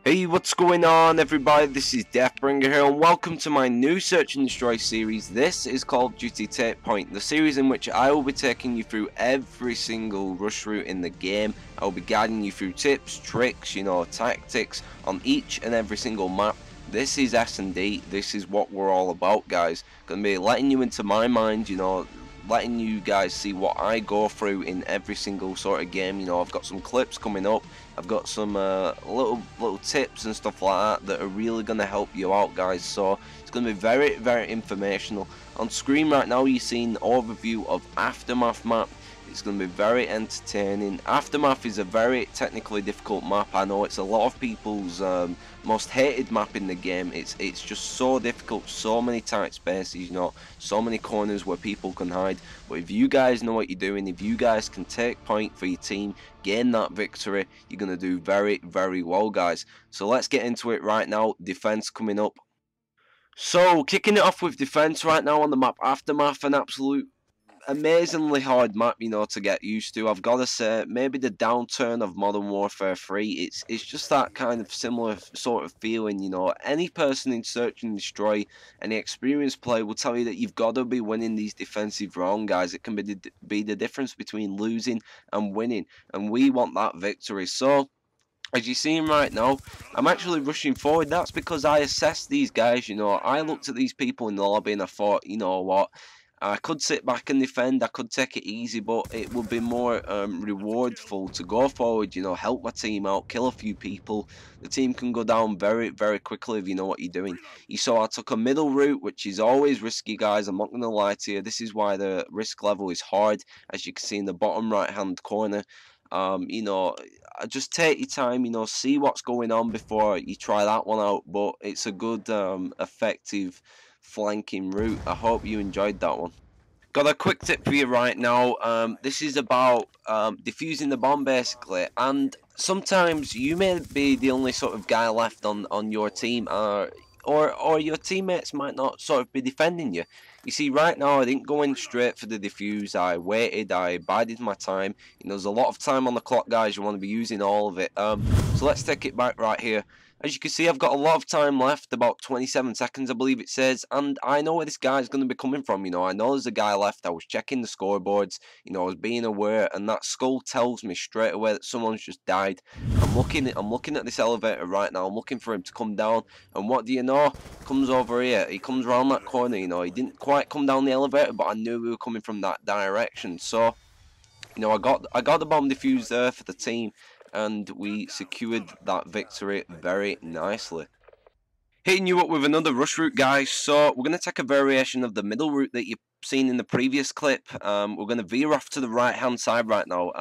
Hey, what's going on everybody, this is Deathbringer here and welcome to my new Search and Destroy series. This is Call of Duty TakePoint, the series in which I will be taking you through every single rush route in the game. I will be guiding you through tips, tricks, tactics on each and every single map. This is SnD, this is what we're all about, guys. Gonna be letting you into my mind, letting you guys see what I go through in every single sort of game. I've got some clips coming up, I've got some little tips and stuff like that are really going to help you out, guys. So it's going to be very, very informational. On screen right now you're seeing an overview of Aftermath map. It's going to be very entertaining. Aftermath is a very technically difficult map. I know it's a lot of people's most hated map in the game. It's just so difficult, so many tight spaces, so many corners where people can hide. But if you guys know what you're doing, if you guys can take point for your team, gain that victory, you're going to do very, very well, guys. So let's get into it right now. Defense coming up. So kicking it off with defense right now on the map Aftermath, an absolute amazingly hard map, to get used to. I've got to say, maybe the downturn of Modern Warfare 3, it's just that kind of similar sort of feeling, Any person in Search and Destroy, any experienced player will tell you that you've got to be winning these defensive rounds, guys. It can be the difference between losing and winning, and we want that victory. So as you're seeing right now, I'm actually rushing forward. That's because I assessed these guys, I looked at these people in the lobby and I thought, you know what, I could sit back and defend, I could take it easy, but it would be more rewardful to go forward, help my team out, kill a few people. The team can go down very, very quickly if you know what you're doing. You saw I took a middle route, which is always risky, guys. I'm not going to lie to you. This is why the risk level is hard, as you can see in the bottom right hand corner. Just take your time, see what's going on before you try that one out, but it's a good effective flanking route. I hope you enjoyed that one. Got a quick tip for you right now. This is about defusing the bomb basically, and sometimes you may be the only sort of guy left on your team, or your teammates might not sort of be defending you. You see, right now I didn't go in straight for the defuse. I waited, I bided my time. There's a lot of time on the clock, guys. You want to be using all of it. So let's take it back right here. As you can see, I've got a lot of time left, about 27 seconds I believe it says, and I know where this guy's going to be coming from. I know there's a guy left. I was checking the scoreboards, I was being aware, and that skull tells me straight away that someone's just died. I'm looking at this elevator right now. I'm looking for him to come down, and what do you know? Comes over here. He comes around that corner. He didn't quite come down the elevator, but I knew we were coming from that direction. So I got the bomb defused there for the team, and we secured that victory very nicely. Hitting you up with another rush route, guys. So we're going to take a variation of the middle route that you've seen in the previous clip. We're going to veer off to the right hand side right now.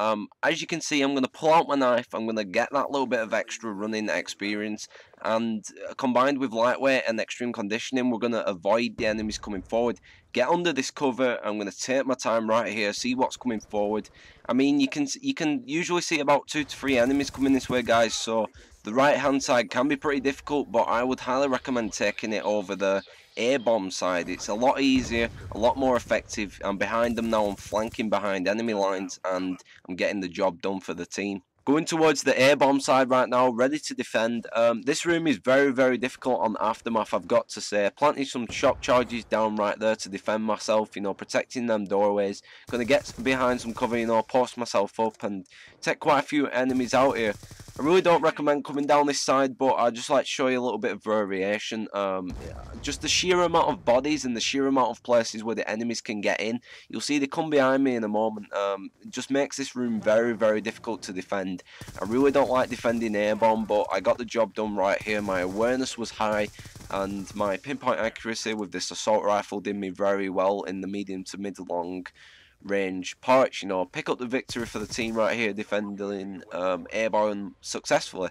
As you can see, I'm going to pull out my knife. I'm going to get that little bit of extra running experience, and combined with lightweight and extreme conditioning, we're going to avoid the enemies coming forward. Get under this cover. I'm going to take my time right here, see what's coming forward. I mean, you can usually see about 2 to 3 enemies coming this way, guys. So the right hand side can be pretty difficult, but I would highly recommend taking it over the A-bomb side. It's a lot easier, a lot more effective. I'm behind them now. I'm flanking behind enemy lines, and I'm getting the job done for the team. Going towards the A-bomb side right now, ready to defend. This room is very, very difficult on Aftermath, I've got to say. Planting some shock charges down right there to defend myself, protecting them doorways. Gonna get behind some cover, post myself up and take quite a few enemies out here. I really don't recommend coming down this side, but I'd just like to show you a little bit of variation. Just the sheer amount of bodies and the sheer amount of places where the enemies can get in. You'll see they come behind me in a moment. It just makes this room very, very difficult to defend. I really don't like defending A-bomb, but I got the job done right here. My awareness was high, and my pinpoint accuracy with this assault rifle did me very well in the medium to mid-long range parts. Pick up the victory for the team right here, defending A-bomb successfully.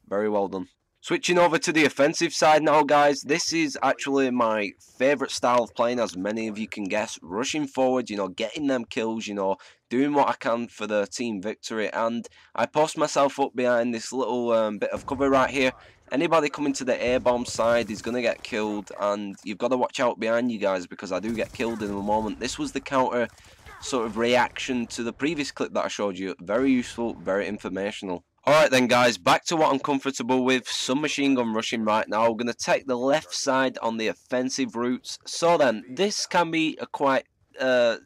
Very well done. Switching over to the offensive side now, guys. This is actually my favourite style of playing, as many of you can guess. Rushing forward, getting them kills, doing what I can for the team victory. And I post myself up behind this little bit of cover right here. Anybody coming to the A-bomb side is going to get killed, and you've got to watch out behind you guys, because I do get killed in a moment. This was the counter sort of reaction to the previous clip that I showed you. Very useful, very informational. Alright then guys, back to what I'm comfortable with, some machine gun rushing right now. We're going to take the left side on the offensive routes. So then, this can be a quite,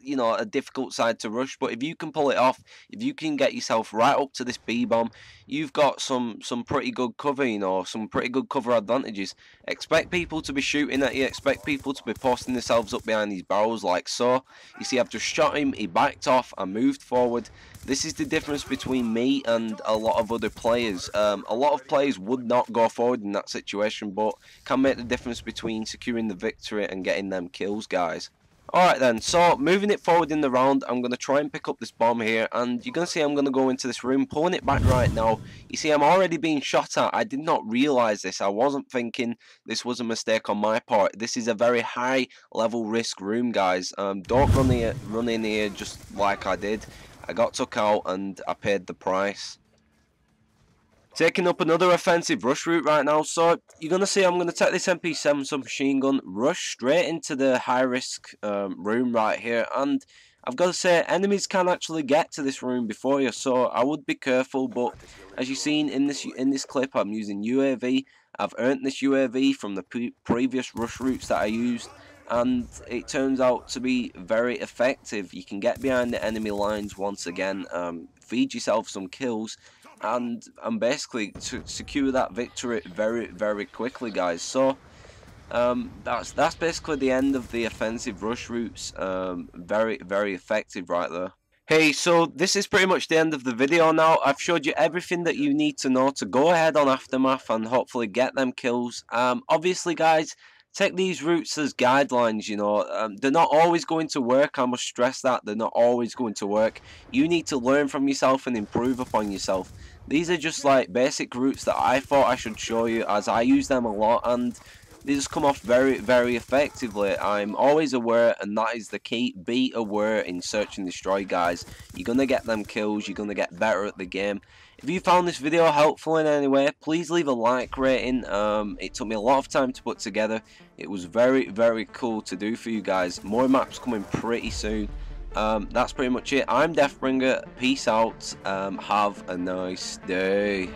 you know, a difficult side to rush, but if you can pull it off, if you can get yourself right up to this B-bomb, you've got some pretty good cover, you know, some pretty good cover advantages. Expect people to be shooting at you, expect people to be posting themselves up behind these barrels like so. You see, I've just shot him, he backed off, I moved forward. This is the difference between me and a lot of other players. A lot of players would not go forward in that situation, but can make the difference between securing the victory and getting them kills, guys. Alright then, so moving it forward in the round, I'm going to try and pick up this bomb here, and you're going to see I'm going to go into this room, pulling it back right now. You see, I'm already being shot at. I did not realise this. I wasn't thinking this was a mistake on my part. This is a very high level risk room, guys. Don't run in here just like I did. I got took out and I paid the price. Taking up another offensive rush route right now, so you're going to see I'm going to take this MP7 submachine gun, rush straight into the high risk room right here, and I've got to say enemies can actually get to this room before you, so I would be careful. But as you've seen in this clip, I'm using UAV. I've earned this UAV from the previous rush routes that I used, and it turns out to be very effective. You can get behind the enemy lines once again, feed yourself some kills, and basically to secure that victory very quickly, guys. So that's basically the end of the offensive rush routes. Very effective right there. Hey, so this is pretty much the end of the video now. I've showed you everything that you need to know to go ahead on Aftermath and hopefully get them kills. Obviously, guys, take these routes as guidelines, you know. They're not always going to work. I must stress that. They're not always going to work. You need to learn from yourself and improve upon yourself. These are just like basic routes that I thought I should show you, as I use them a lot, and they just come off very effectively. I'm always aware, and that is the key. Be aware in search and destroy, guys. You're going to get them kills. You're going to get better at the game. If you found this video helpful in any way, please leave a like rating. It took me a lot of time to put together. It was very cool to do for you guys. More maps coming pretty soon. That's pretty much it. I'm Deathbringer. Peace out. Have a nice day.